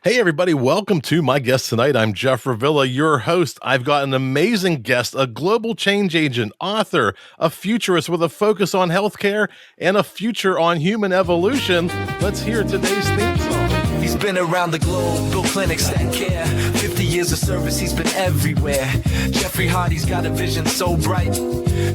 Hey, everybody, welcome to my guest tonight. I'm Jeff Revilla, your host. I've got an amazing guest, a global change agent, author, a futurist with a focus on healthcare, and a future on human evolution. Let's hear today's theme song. He's been around the globe, built clinics that care. 50 years of service, he's been everywhere. Jeffrey Hardy's got a vision so bright.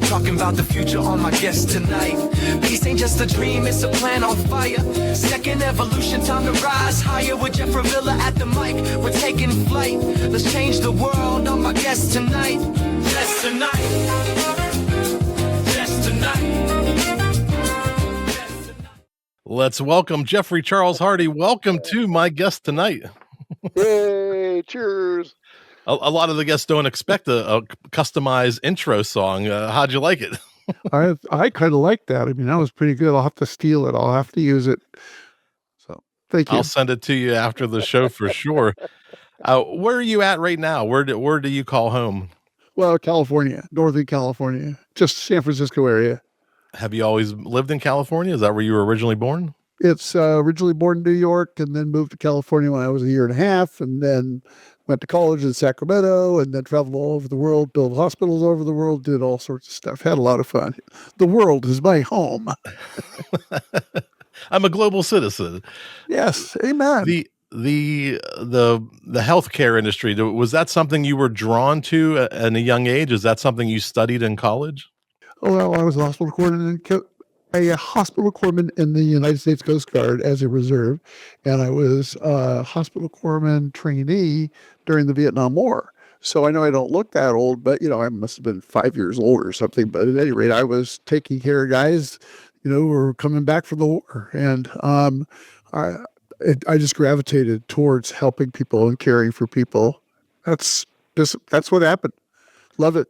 Talking about the future on my guest tonight. Peace ain't just a dream, it's a plan on fire. Second evolution, time to rise higher. With Jeff Revilla at the mic, we're taking flight. Let's change the world on my guest tonight. Just tonight. Just tonight. Let's welcome Jeffrey Charles Hardy. Welcome to my guest tonight. Yay, cheers. A lot of the guests don't expect a customized intro song. How'd you like it? I kind of like that. I mean, that was pretty good. I'll have to steal it. I'll have to use it. So thank you. I'll send it to you after the show for sure. Where are you at right now? Where do you call home? Well, California, Northern California, just San Francisco area. Have you always lived in California? Is that where you were originally born? It's originally born in New York and then moved to California when I was a year and a half, and then went to college in Sacramento, and then traveled all over the world, built hospitals all over the world, did all sorts of stuff. Had a lot of fun. The world is my home. I'm a global citizen. Yes, amen. The healthcare industry, was that something you were drawn to at a young age? Is that something you studied in college? Oh, well, I was a hospital corpsman in the United States Coast Guard as a reserve, and I was a hospital corpsman trainee during the Vietnam War. So I know I don't look that old, but, I must have been 5 years old or something. But at any rate, I was taking care of guys, who were coming back from the war. And I just gravitated towards helping people and caring for people. That's what happened. Love it.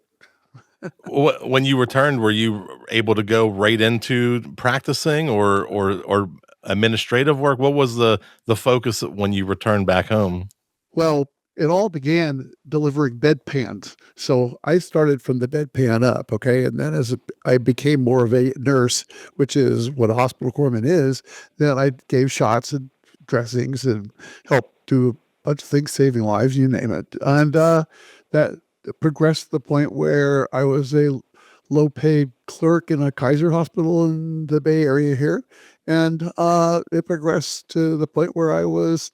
When you returned, were you able to go right into practicing or administrative work? What was the focus when you returned back home? Well, it all began delivering bedpans. So I started from the bedpan up, okay? And then as I became more of a nurse, which is what a hospital corpsman is, then I gave shots and dressings and helped do a bunch of things, saving lives, you name it. And that progressed to the point where I was a low-paid clerk in a Kaiser hospital in the Bay Area here. And it progressed to the point where I was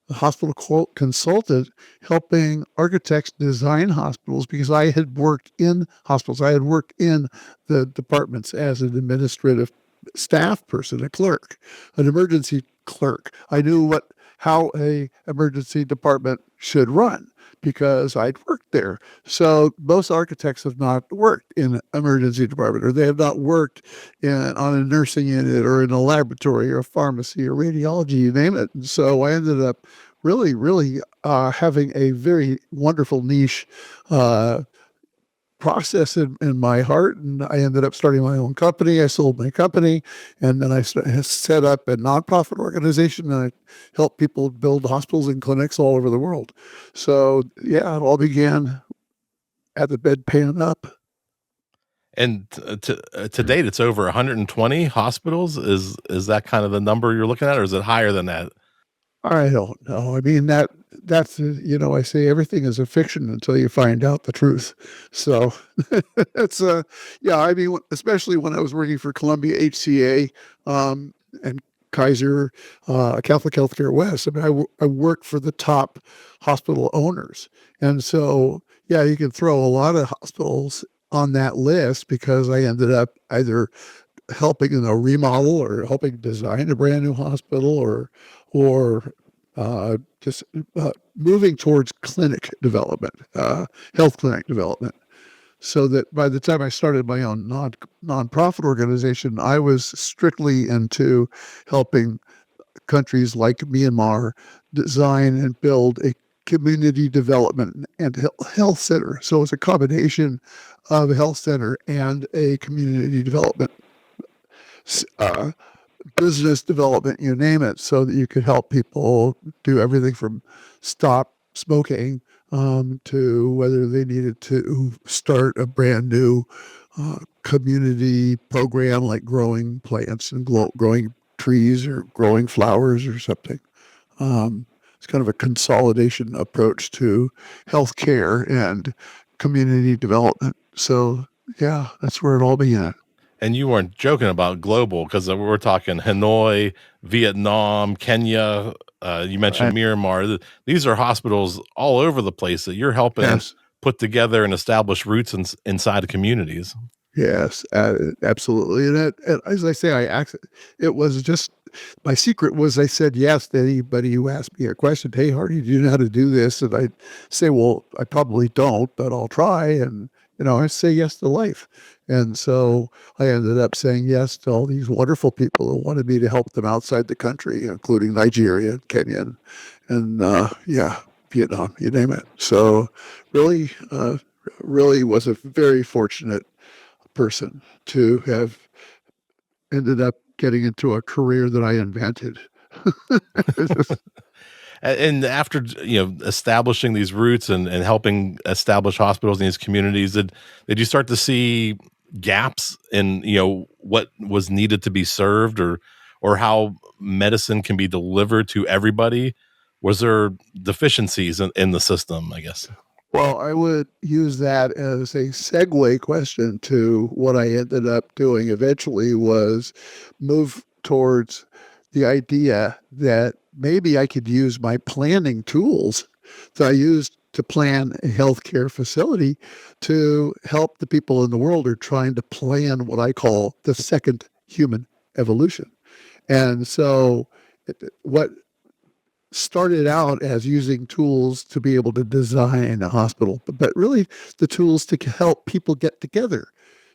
a hospital consultant helping architects design hospitals, because I had worked in hospitals. I had worked in the departments as an administrative staff person, a clerk, an emergency clerk. I knew how a emergency department should run because I'd worked there. So most architects have not worked in an emergency department, or they have not worked on a nursing unit or in a laboratory or a pharmacy or radiology, you name it. And so I ended up really, really having a very wonderful niche process in my heart. And I ended up starting my own company. I sold my company, and then I set up a nonprofit organization, and I help people build hospitals and clinics all over the world. So yeah, it all began at the bedpan up. And to date, it's over 120 hospitals. Is that kind of the number you're looking at, or is it higher than that? I don't know. I mean, that's, I say everything is a fiction until you find out the truth. So it's, yeah, I mean, especially when I was working for Columbia HCA, and Kaiser, Catholic Healthcare West. I mean, I worked for the top hospital owners. And so, yeah, you can throw a lot of hospitals on that list because I ended up either helping in a remodel or helping design a brand new hospital or just moving towards clinic development, health clinic development. So that by the time I started my own nonprofit organization, I was strictly into helping countries like Myanmar design and build a community development and health center. So it's a combination of a health center and a community development business development, you name it, so that you could help people do everything from stop smoking to whether they needed to start a brand new community program like growing plants and growing trees or growing flowers or something. it's kind of a consolidation approach to healthcare and community development. So yeah, that's where it all began. And you weren't joking about global, because we're talking Hanoi, Vietnam, Kenya. You mentioned Right. Myanmar. These are hospitals all over the place that you're helping Yes. put together and establish roots inside of communities. Yes, absolutely. And as I say, it was just my secret was I said yes to anybody who asked me a question. Hey, Hardy, do you know how to do this? And I'd say, well, I probably don't, but I'll try. And I say yes to life. And so I ended up saying yes to all these wonderful people who wanted me to help them outside the country, including Nigeria, Kenya, and yeah, Vietnam, you name it. So really, really was a very fortunate person to have ended up getting into a career that I invented. And after establishing these roots and helping establish hospitals in these communities, did you start to see gaps in what was needed to be served, or how medicine can be delivered to everybody? Was there deficiencies in the system, I guess? Well, I would use that as a segue question to what I ended up doing eventually was move towards the idea that maybe I could use my planning tools that I used to plan a healthcare facility to help the people in the world who are trying to plan what I call the second human evolution. And so what started out as using tools to be able to design a hospital, but really the tools to help people get together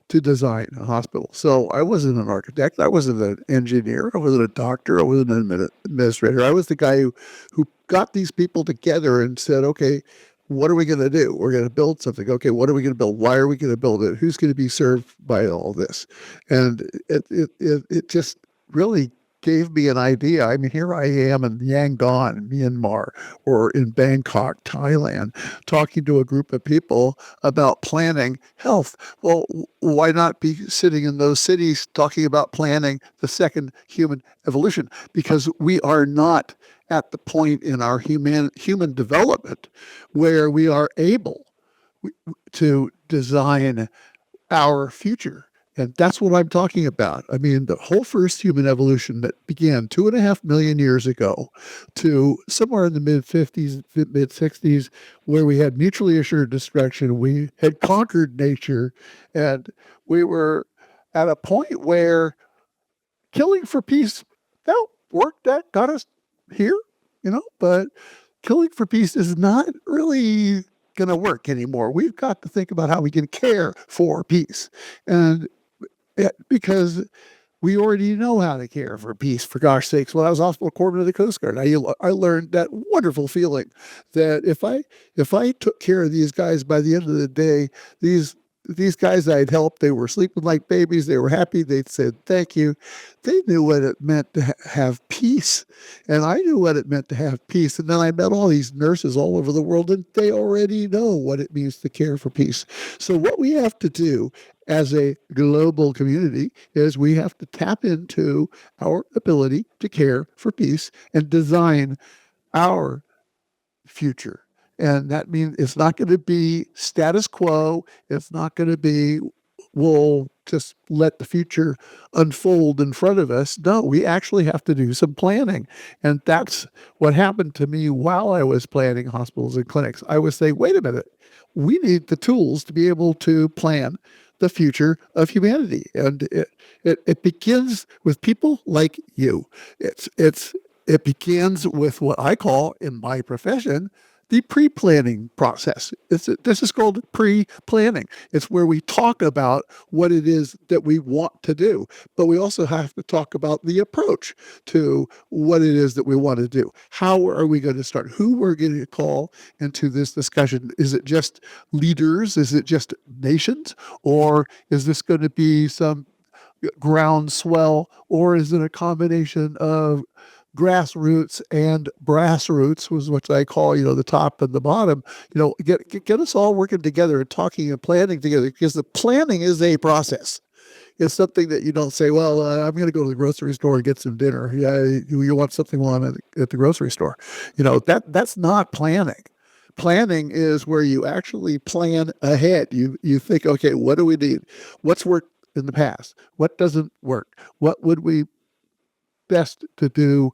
to design a hospital. So I wasn't an architect. I wasn't an engineer. I wasn't a doctor. I wasn't an administrator. I was the guy who got these people together and said, okay, what are we going to do? We're going to build something. Okay, what are we going to build? Why are we going to build it? Who's going to be served by all this? And it just really gave me an idea. I mean, here I am in Yangon, Myanmar, or in Bangkok, Thailand, talking to a group of people about planning health. Well, why not be sitting in those cities talking about planning the second human evolution? Because we are not at the point in our human development where we are able to design our future. And that's what I'm talking about. I mean, the whole first human evolution that began 2.5 million years ago to somewhere in the mid 50s, mid 60s, where we had mutually assured destruction. We had conquered nature, and we were at a point where killing for peace, that worked, that got us here, but killing for peace is not really going to work anymore. We've got to think about how we can care for peace. And because we already know how to care for peace, for gosh sakes. When I was hospital corpsman of the Coast Guard, I learned that wonderful feeling that if I took care of these guys, by the end of the day, these guys I'd helped, they were sleeping like babies. They were happy. They'd said, thank you. They knew what it meant to have peace. And I knew what it meant to have peace. And then I met all these nurses all over the world, and they already know what it means to care for peace. So what we have to do as a global community is we have to tap into our ability to care for peace and design our future. And that means it's not going to be status quo. It's not going to be, we'll just let the future unfold in front of us. No, we actually have to do some planning. And that's what happened to me while I was planning hospitals and clinics. I was saying, wait a minute, we need the tools to be able to plan the future of humanity. And it begins with people like you. It begins with what I call, in my profession, the pre-planning process. This is called pre-planning. It's where we talk about what it is that we want to do, but we also have to talk about the approach to what it is that we want to do. How are we going to start? Who we're going to call into this discussion? Is it just leaders? Is it just nations? Or is this going to be some groundswell? Or is it a combination of grassroots and brass roots, was what I call, the top and the bottom, get us all working together and talking and planning together, because the planning is a process. It's something that you don't say, well, I'm going to go to the grocery store and get some dinner. Yeah, you want something while I'm at the grocery store. That's not planning. Planning is where you actually plan ahead. You think, okay, what do we need? What's worked in the past? What doesn't work? What would we best to do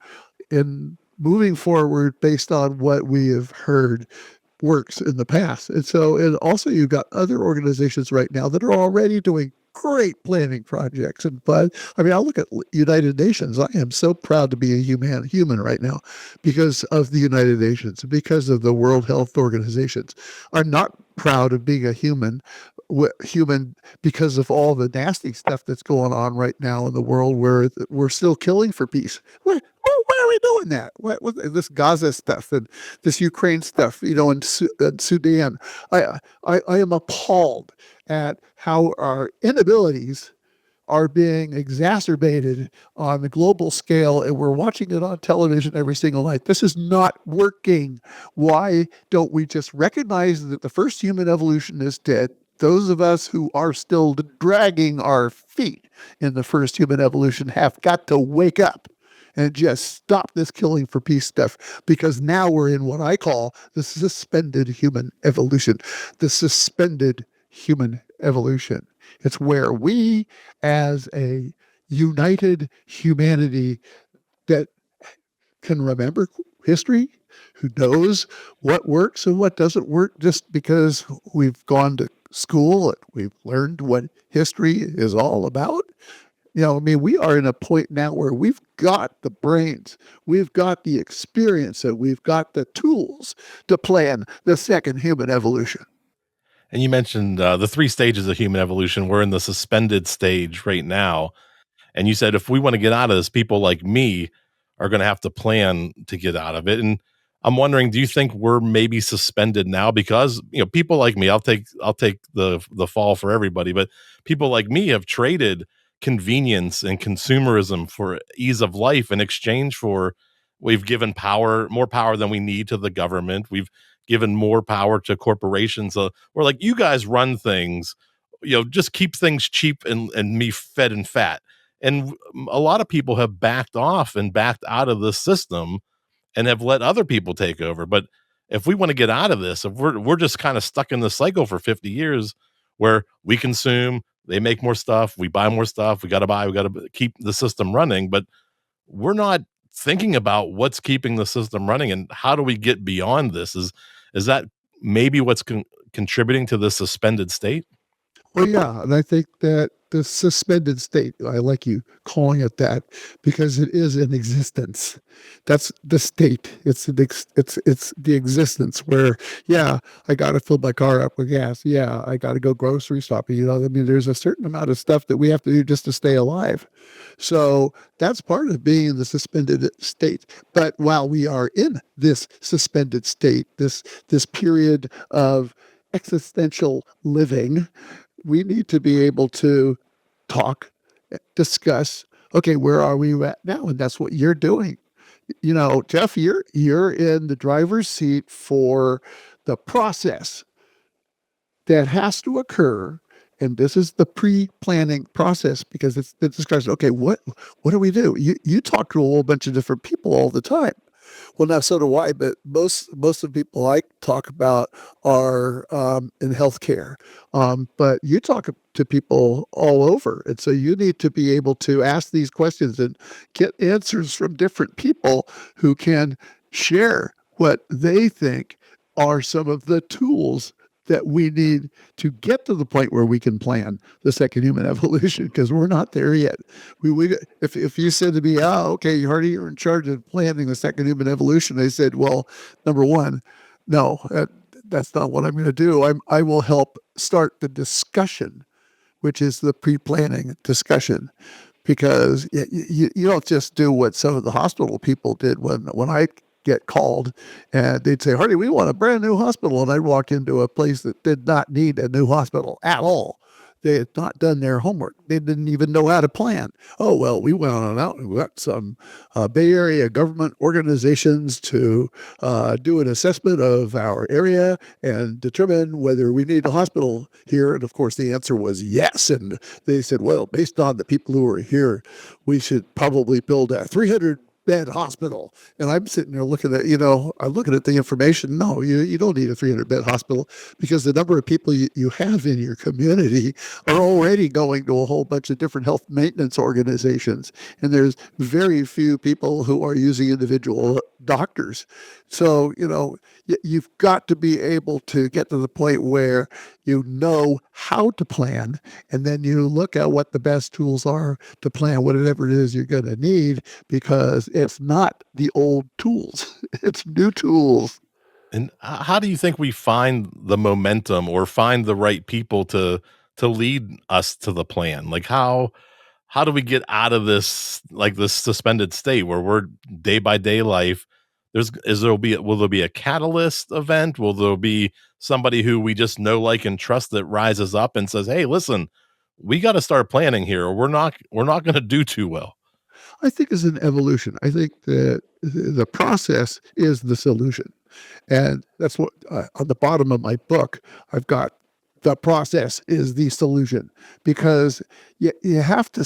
in moving forward based on what we have heard works in the past. And also you've got other organizations right now that are already doing great planning projects. But I mean, I look at United Nations. I am so proud to be a human right now because of the United Nations, because of the World Health Organizations. I'm not proud of being a human because of all the nasty stuff that's going on right now in the world where we're still killing for peace. Why are we doing that? What this Gaza stuff and this Ukraine stuff, in Sudan? I am appalled at how our inabilities are being exacerbated on the global scale, and we're watching it on television every single night. This is not working. Why don't we just recognize that the first human evolution is dead? Those of us who are still dragging our feet in the first human evolution have got to wake up and just stop this killing for peace stuff, because now we're in what I call the suspended human evolution. The suspended human evolution. It's where we, as a united humanity that can remember history, who knows what works and what doesn't work, just because we've gone to school and we've learned what history is all about. We are in a point now where we've got the brains, we've got the experience, and we've got the tools to plan the second human evolution. And you mentioned the three stages of human evolution. We're in the suspended stage right now. And you said if we want to get out of this, people like me are going to have to plan to get out of it. And I'm wondering, do you think we're maybe suspended now because people like me? I'll take the fall for everybody, but people like me have traded convenience and consumerism for ease of life in exchange for we've given more power than we need to the government. We've given more power to corporations. We're like, you guys run things, just keep things cheap and me fed and fat. And a lot of people have backed off and backed out of the system and have let other people take over. But if we want to get out of this, if we're just kind of stuck in this cycle for 50 years where we consume, they make more stuff, we buy more stuff, we got to keep the system running, but we're not thinking about what's keeping the system running and how do we get beyond this? Is that maybe what's contributing to the suspended state? Well, yeah, and I think that the suspended state, I like you calling it that, because it is in existence. That's the state. It's the existence where, yeah, I got to fill my car up with gas. Yeah, I got to go grocery shopping. There's a certain amount of stuff that we have to do just to stay alive. So that's part of being in the suspended state. But while we are in this suspended state, this period of existential living, we need to be able to talk, discuss, okay, where are we at now? And that's what you're doing. Jeff, you're in the driver's seat for the process that has to occur. And this is the pre-planning process, because it's the discussion. Okay, what do we do? You talk to a whole bunch of different people all the time. Well, now so do I, but most of the people I talk about are in healthcare. But you talk to people all over, and so you need to be able to ask these questions and get answers from different people who can share what they think are some of the tools that we need to get to the point where we can plan the second human evolution, because we're not there yet. If you said to me, "Oh, okay, Hardy, you're in charge of planning the second human evolution," I said, "Well, number one, no, that's not what I'm going to do. I will help start the discussion, which is the pre-planning discussion." Because you don't just do what some of the hospital people did when I get called and they'd say, "Hardy, we want a brand new hospital." And I'd walk into a place that did not need a new hospital at all. they had not done their homework. They didn't even know how to plan. Oh, well, we went on out and we got some Bay Area government organizations to do an assessment of our area and determine whether we need a hospital here. And of course, the answer was yes. And they said, well, based on the people who are here, we should probably build a 300-bed hospital. And I'm sitting there looking at, I'm looking at the information. No, you don't need a 300-bed hospital because the number of people you have in your community are already going to a whole bunch of different health maintenance organizations. And there's very few people who are using individual doctors. So, you've got to be able to get to the point where you know how to plan, and then you look at what the best tools are to plan whatever it is you're going to need, because it's not the old tools, it's new tools. And how do you think we find the momentum or find the right people to lead us to the plan? Like how do we get out of this, like, this suspended state where we're day by day life? Will there be a catalyst event? Will there be somebody who we just know, like, and trust that rises up and says, "Hey, listen, we got to start planning here, or we're not going to do too well." I think it's an evolution. I think that the process is the solution. And that's what on the bottom of my book, I've got the process is the solution, because you have to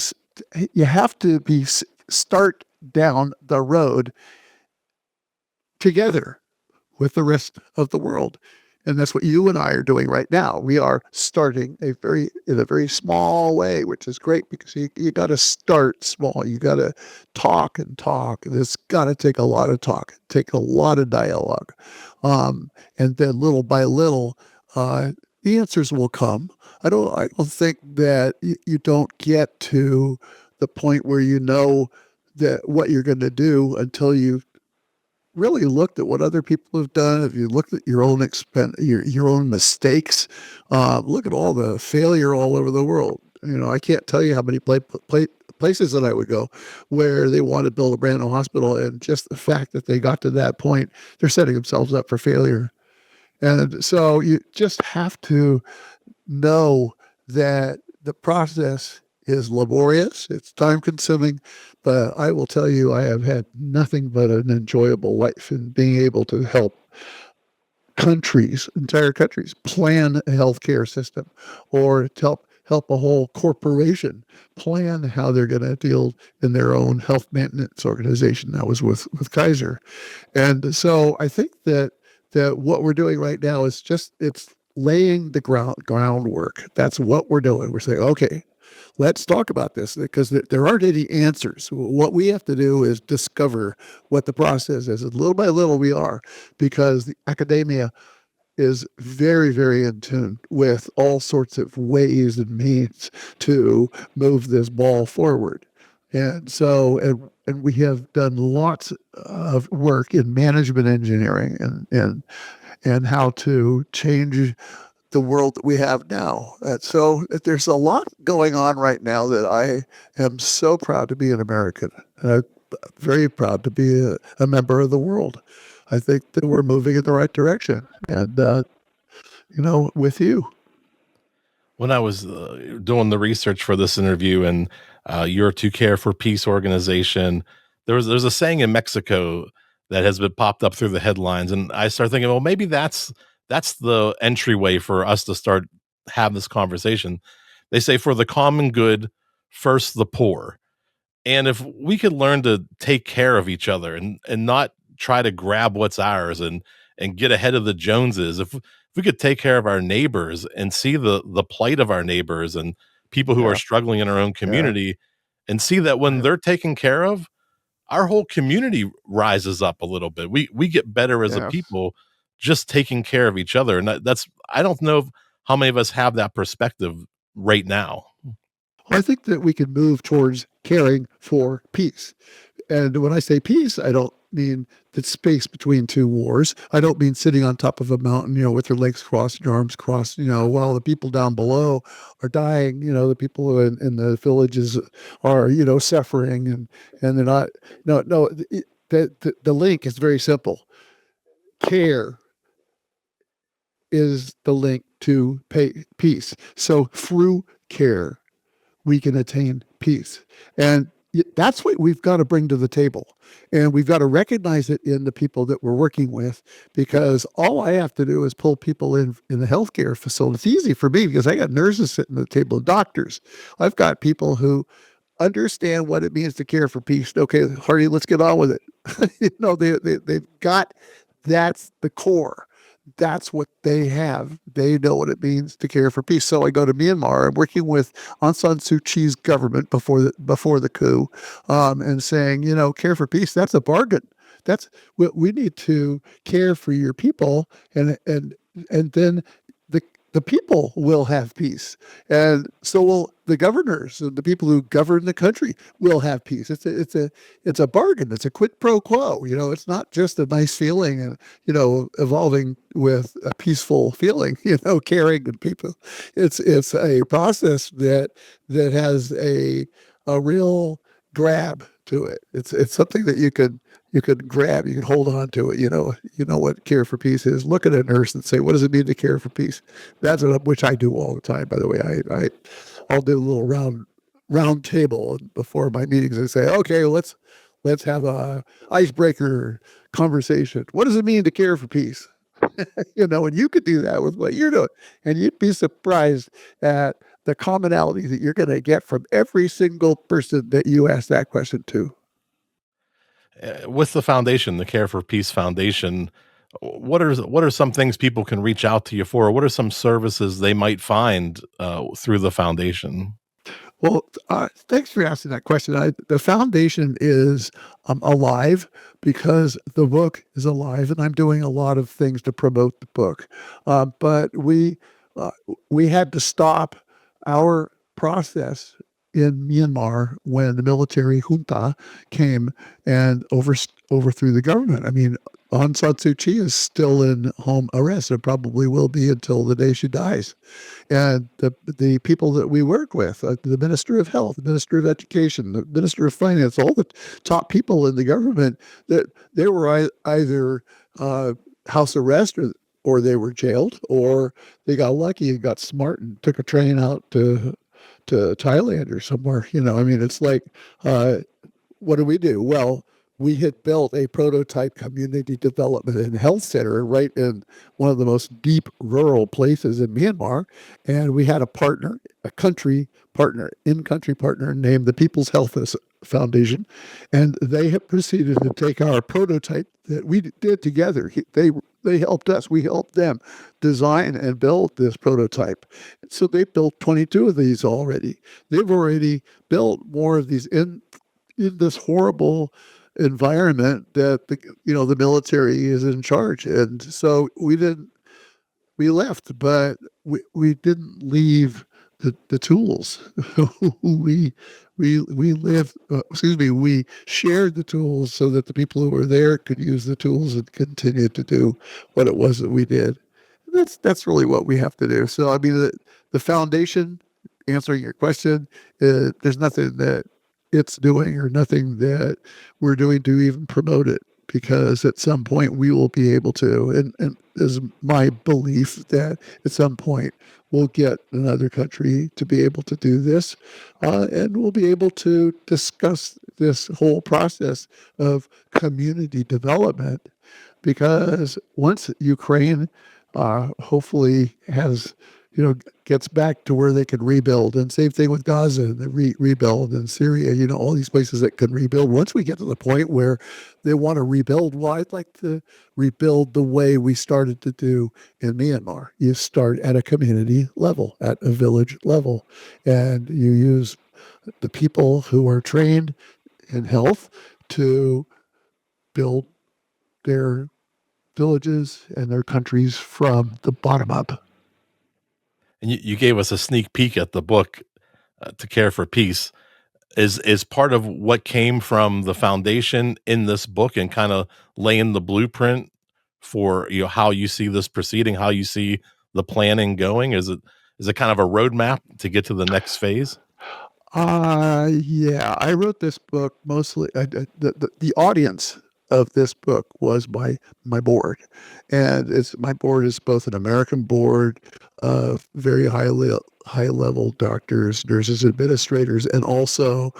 start down the road together with the rest of the world. And that's what you and I are doing right now. We are starting in a very small way, which is great, because you got to start small. You got to talk and talk. And it's got to take a lot of talk, take a lot of dialogue. And then little by little, the answers will come. I don't think that you don't get to the point where you know that what you're going to do until you really looked at what other people have done. If you looked at your own your own mistakes, look at all the failure all over the world. I can't tell you how many places that I would go where they want to build a brand new hospital, and just the fact that they got to that point, they're setting themselves up for failure. And so you just have to know that the process is laborious, it's time consuming, but I will tell you, I have had nothing but an enjoyable life in being able to help entire countries, plan a healthcare system, or to help a whole corporation plan how they're going to deal in their own health maintenance organization. That was with Kaiser. And so I think that what we're doing right now is it's laying the groundwork. That's what we're doing. We're saying, okay, let's talk about this, because there aren't any answers. What we have to do is discover what the process is. And little by little we are, because the academia is very, very in tune with all sorts of ways and means to move this ball forward. And so, and we have done lots of work in management engineering and how to change the world that we have now. And so there's a lot going on right now that I am so proud to be an American. And I'm very proud to be a member of the world. I think that we're moving in the right direction. And, with you. When I was doing the research for this interview, and your To Care for Peace organization, there's a saying in Mexico that has been popped up through the headlines, and I started thinking, well, maybe that's the entryway for us to start have this conversation. They say, for the common good, first the poor. And if we could learn to take care of each other and not try to grab what's ours and get ahead of the Joneses, if we could take care of our neighbors and see the plight of our neighbors and people who are Yeah. struggling in our own Yeah. community, and see that when Yeah. they're taken care of, our whole community rises up a little bit. We get better as a Yeah. people just taking care of each other. And that's I don't know how many of us have that perspective right now. Well, I think that we can move towards caring for peace. And when I say peace, I don't mean the space between two wars. I don't mean sitting on top of a mountain, with your legs crossed, your arms crossed, while the people down below are dying, the people in the villages are, suffering, and they're not, no, the link is very simple. Care is the link to peace. So through care, we can attain peace. And that's what we've got to bring to the table. And we've got to recognize it in the people that we're working with, because all I have to do is pull people in the healthcare facility. It's easy for me because I got nurses sitting at the table, doctors. I've got people who understand what it means to care for peace. Okay, Hardy, let's get on with it. They've got, that's the core. That's what they have. They know what it means to care for peace. So I go to Myanmar. I'm working with Aung San Suu Kyi's government before the coup, and saying, care for peace. That's a bargain. That's what we need to care for your people, and then the people will have peace, and so will the governors and the people who govern the country will have peace. It's a bargain. It's a quid pro quo. It's not just a nice feeling and evolving with a peaceful feeling. Caring and people. It's a process that has a real grab to it. It's something that you could grab, you can hold on to it. You know what care for peace is. Look at a nurse and say, what does it mean to care for peace? That's which I do all the time, by the way. I'll do a little round table before my meetings and say, okay, let's have a icebreaker conversation. What does it mean to care for peace? And you could do that with what you're doing, and you'd be surprised at the commonality that you're going to get from every single person that you ask that question to. With the foundation, the Care for Peace Foundation, what are some things people can reach out to you for? What are some services they might find through the foundation? Well, thanks for asking that question. The foundation is alive because the book is alive, and I'm doing a lot of things to promote the book. But we had to stop our process in Myanmar when the military junta came and overthrew the government. I mean, Aung San Suu Kyi is still in home arrest and probably will be until the day she dies. And the people that we work with, the Minister of Health, the Minister of Education, the Minister of Finance, all the top people in the government, that they were either house arrest or they were jailed, or they got lucky and got smart and took a train out to Thailand or somewhere. I mean, it's like, what do we do? Well, we had built a prototype community development and health center right in one of the most deep rural places in Myanmar. And we had a partner, in-country partner named the People's Health Foundation. And they have proceeded to take our prototype that we did together. They helped us. We helped them design and build this prototype. So they built 22 of these already. They've already built more of these in this horrible environment that the military is in charge. And so we left, but we didn't leave the tools. we lived, we shared the tools so that the people who were there could use the tools and continue to do what it was that we did. That's really what we have to do. So, I mean, the foundation, answering your question, there's nothing that it's doing or nothing that we're doing to even promote it, because at some point we will be able to, and is my belief that at some point we'll get another country to be able to do this, and we'll be able to discuss this whole process of community development, because once Ukraine hopefully gets back to where they can rebuild, and same thing with Gaza and the rebuild, and Syria, all these places that can rebuild. Once we get to the point where they want to rebuild, well, I'd like to rebuild the way we started to do in Myanmar. You start at a community level, at a village level, and you use the people who are trained in health to build their villages and their countries from the bottom up. And you gave us a sneak peek at the book, To Care for Peace. Is part of what came from the foundation in this book and kind of laying the blueprint for how you see this proceeding, how you see the planning going? Is it kind of a roadmap to get to the next phase? Yeah, I wrote this book mostly. The audience of this book was my board, and it's my board is both an American board of very high level doctors, nurses, administrators, and also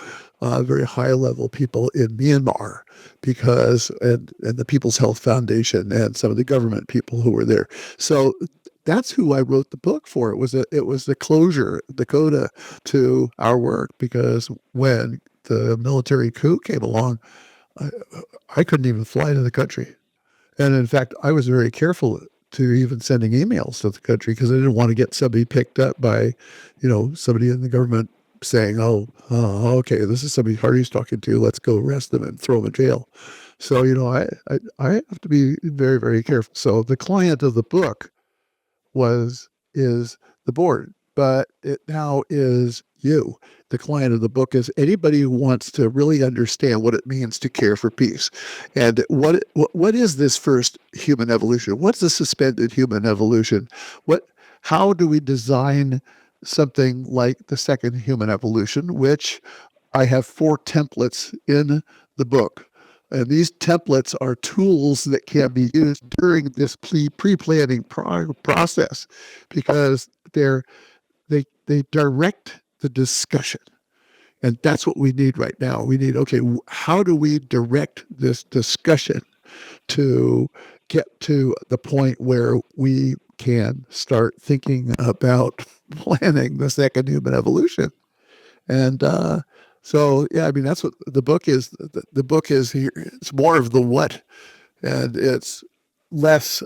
very high level people in Myanmar, because and the People's Health Foundation and some of the government people who were there. So that's who I wrote the book for. It was the closure, the coda to our work, because when the military coup came along, I, I couldn't even fly to the country. And in fact, I was very careful to even sending emails to the country, because I didn't want to get somebody picked up by, somebody in the government saying, okay, this is somebody Hardy's talking to. Let's go arrest them and throw them in jail. So, I have to be very, very careful. So the client of the book is the board, but it now is you. The client of the book is anybody who wants to really understand what it means to care for peace, and what is this first human evolution? What's the suspended human evolution? How do we design something like the second human evolution, which I have 4 templates in the book. And these templates are tools that can be used during this pre-planning process, because they direct the discussion. And that's what we need right now. We need, okay, how do we direct this discussion to get to the point where we can start thinking about planning the second human evolution? And so, yeah, I mean, that's what the book is. The book is here. It's more of the what, and it's less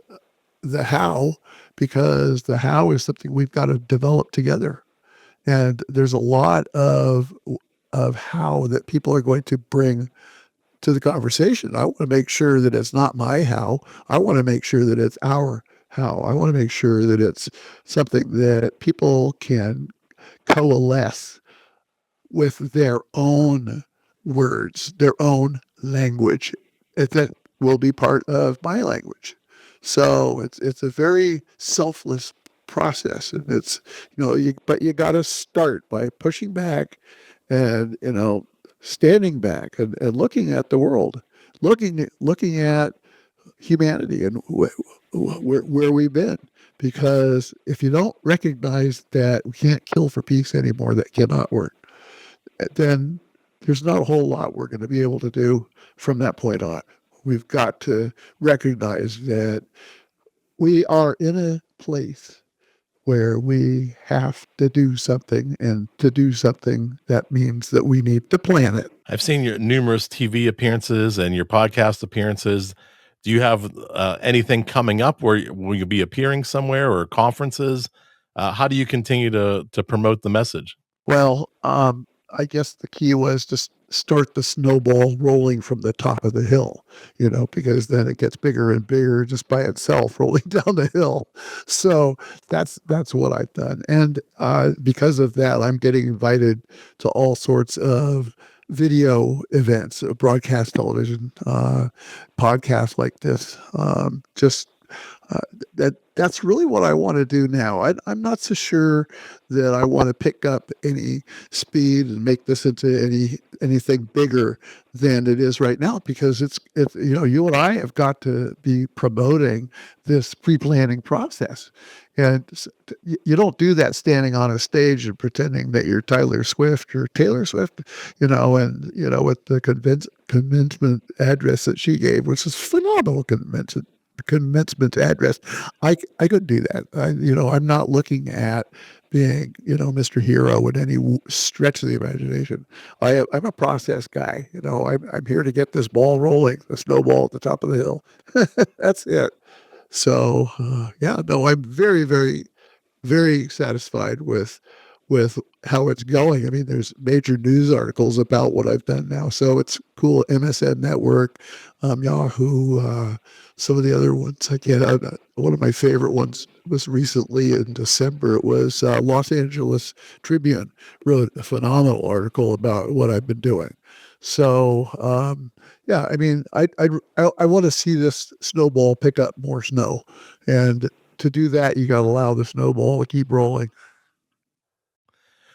the how, because the how is something we've got to develop together. And there's a lot of how that people are going to bring to the conversation. I want to make sure that it's not my how. I want to make sure that it's our how. I want to make sure that it's something that people can coalesce with their own words, their own language. That will be part of my language. So it's a very selfless process, and it's but you got to start by pushing back, and standing back and looking at the world, looking at humanity and where we've been. Because if you don't recognize that we can't kill for peace anymore, that cannot work, then there's not a whole lot we're going to be able to do from that point on. We've got to recognize that we are in a place where we have to do something, and to do something, that means that we need to plan it. I've seen your numerous TV appearances and your podcast appearances. Do you have anything coming up where will you be appearing somewhere, or conferences? How do you continue to promote the message? Well, I guess the key was to start the snowball rolling from the top of the hill, because then it gets bigger and bigger just by itself rolling down the hill. So that's what I've done. And because of that, I'm getting invited to all sorts of video events, broadcast television, podcasts like this. Just that's really what I want to do now. I'm not so sure that I want to pick up any speed and make this into anything bigger than it is right now, because it's you and I have got to be promoting this pre-planning process. And you don't do that standing on a stage and pretending that you're Tyler Swift or Taylor Swift, with the commencement address that she gave, which is phenomenal commencement address. I couldn't do that. I'm not looking at being, Mr. Hero in any stretch of the imagination. I'm a process guy. I'm here to get this ball rolling, the snowball at the top of the hill. That's it. So, yeah, no, I'm very, very, very satisfied with how it's going. I mean, there's major news articles about what I've done now, so it's cool. MSN Network, Yahoo, some of the other ones I get. One of my favorite ones was recently in December. It was Los Angeles Tribune wrote a phenomenal article about what I've been doing. So, yeah, I mean, I want to see this snowball pick up more snow, and to do that, you got to allow the snowball to keep rolling.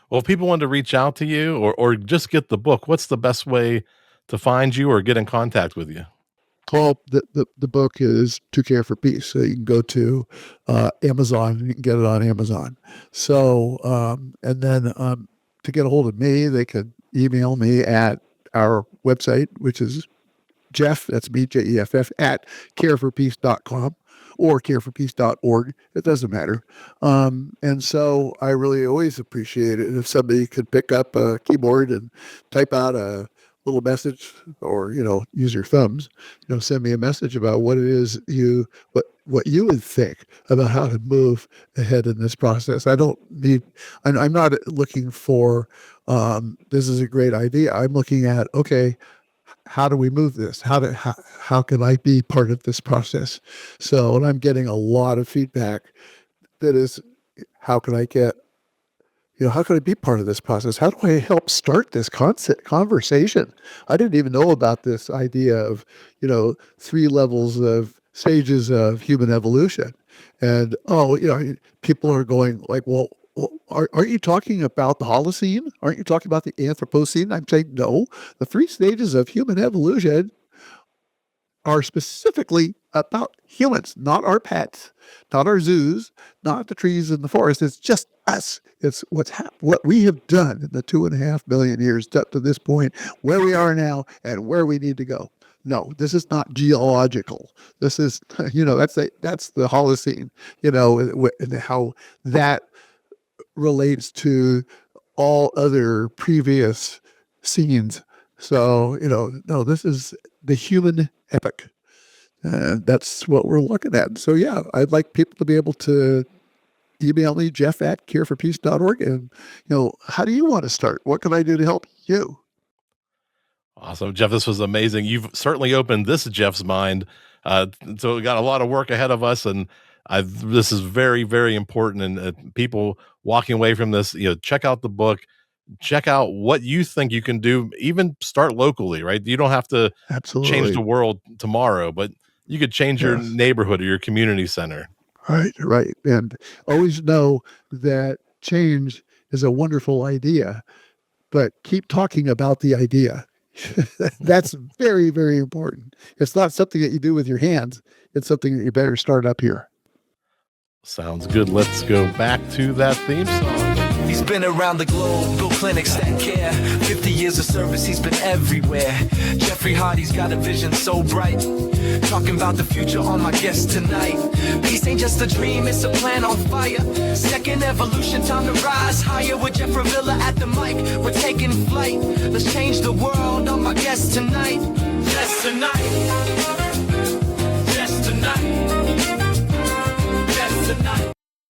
Well, if people want to reach out to you, or just get the book, what's the best way to find you or get in contact with you? Well, the book is To Care for Peace. So you can go to Amazon and you can get it on Amazon. So, and then to get a hold of me, they could email me at our website, which is Jeff, that's me, Jeff, at careforpeace.com or careforpeace.org. It doesn't matter. And so I really always appreciate it if somebody could pick up a keyboard and type out a little message, or, use your thumbs, send me a message about what it is what you would think about how to move ahead in this process. I'm not looking for, this is a great idea. I'm looking at, okay, how do we move this? How can I be part of this process? So, and I'm getting a lot of feedback that is, how can I be part of this process? How do I help start this conversation? I didn't even know about this idea of, 3 levels of stages of human evolution. And, people are going like, well, aren't you talking about the Holocene? Aren't you talking about the Anthropocene? I'm saying, no, the 3 stages of human evolution are specifically about humans, not our pets, not our zoos, not the trees in the forest. It's just us. It's what we have done in the 2.5 million years up to this point, where we are now and where we need to go. No, this is not geological. This is, that's the Holocene, and how that relates to all other previous scenes. So, no, this is the human epic. That's what we're looking at. So, yeah, I'd like people to be able to email me, Jeff at careforpeace.org. And, how do you want to start? What can I do to help you? Awesome, Jeff. This was amazing. You've certainly opened this Jeff's mind. So we got a lot of work ahead of us, and this is very, very important. And people walking away from this, check out the book, check out what you think you can do, even start locally, right? You don't have to Absolutely change the world tomorrow, but you could change your neighborhood or your community center. Right. And always know that change is a wonderful idea, but keep talking about the idea. That's very, very important. It's not something that you do with your hands. It's something that you better start up here. Sounds good. Let's go back to that theme song. He's been around the globe, built clinics that care. 50 years of service, he's been everywhere. Jeffrey Hardy's got a vision so bright. Talking about the future on my guest tonight. Peace ain't just a dream, it's a plan on fire. Second evolution, time to rise higher. With Jeff Revilla at the mic, we're taking flight. Let's change the world on my guest tonight. Yes, tonight.